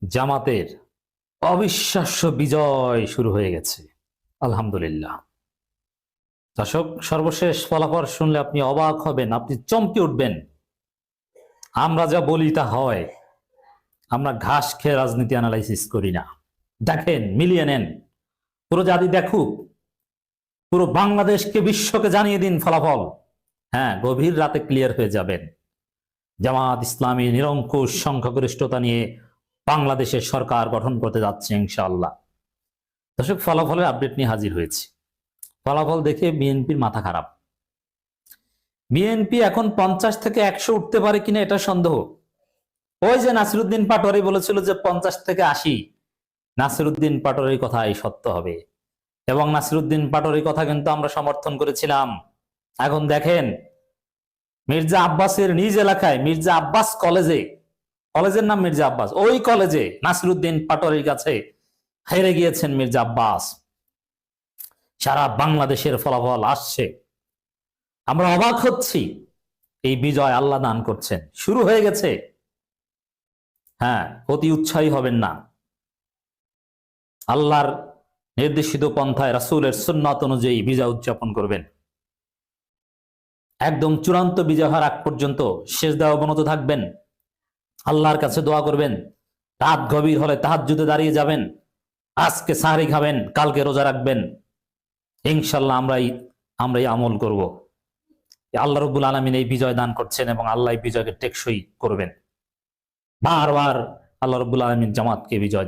জামাতের অবিশ্বাস্য বিজয় শুরু হয়ে গেছে, আলহামদুলিল্লাহ। দর্শক, সর্বশেষ ফলাফল শুনলে আপনি অবাক হবেন, আপনি চমকে উঠবেন। আমরা যা বলি তা হয়। আমরা ঘাস খেয়ে রাজনীতি অ্যানালাইসিস করি না। দেখেন, মিলিয়ে নেন, পুরো জাতি দেখুক, পুরো বাংলাদেশকে, বিশ্বকে জানিয়ে দিন ফলাফল। হ্যাঁ, গভীর রাতে ক্লিয়ার হয়ে যাবেন। জামাত ইসলামী নিরঙ্কুশ সংখ্যাগরিষ্ঠতা নিয়ে বাংলাদেশের সরকার গঠন করতে যাচ্ছে ইনশাআল্লাহ। দর্শক, ফলাফলের আপডেট নিয়ে হাজির হয়েছি। ফলাফল দেখে বিএনপির মাথা খারাপ। বিএনপি এখন 50 থেকে 100 উঠতে পারে কিনা এটা সন্দেহ। ওই যে নাসিরুদ্দিন পাটোয়ারি বলেছিল যে 50 থেকে 80, নাসিরুদ্দিন পাটোয়ারির কথাই সত্য হবে, এবং নাসিরুদ্দিন পাটোয়ারির কথা কিন্তু আমরা সমর্থন করেছিলাম। এখন দেখেন, মির্জা আব্বাসের নিজ এলাকায় মির্জা আব্বাস কলেজে, কলেজের নাম মির্জা আব্বাস, ওই কলেজে নাসিরুদ্দিন পাটোয়ারির কাছে হেরে গিয়েছেন মির্জা আব্বাস। সারা বাংলাদেশের ফলাফল আসছে, আমরা অবাক হচ্ছি। এই বিজয় আল্লাহ দান করছেন, শুরু হয়ে গেছে। হ্যাঁ, অতি উৎসাহী হবেন না। আল্লাহর নির্দেশিত পন্থায় রাসূলের সুন্নাত অনুযায়ী বিজয় উদযাপন করবেন। একদম চূড়ান্ত বিজয় হওয়ার আগ পর্যন্ত সিজদায় অবনত থাকবেন, আল্লাহর কাছে দোয়া করবেন। রাত গভীর হলে তাহাজ্জুদে দাঁড়িয়ে যাবেন। আজকে সাহরি খাবেন, কালকে রোজা রাখবেন। ইনশাআল্লাহ আমরাই আমল করব। আল্লাহ রাব্বুল আলামিন এই বিজয় দান করছেন এবং আল্লাহ এই বিজয়কে টেকসই করবেন। বারবার আল্লাহ রাব্বুল আলামিন জামাতকে বিজয়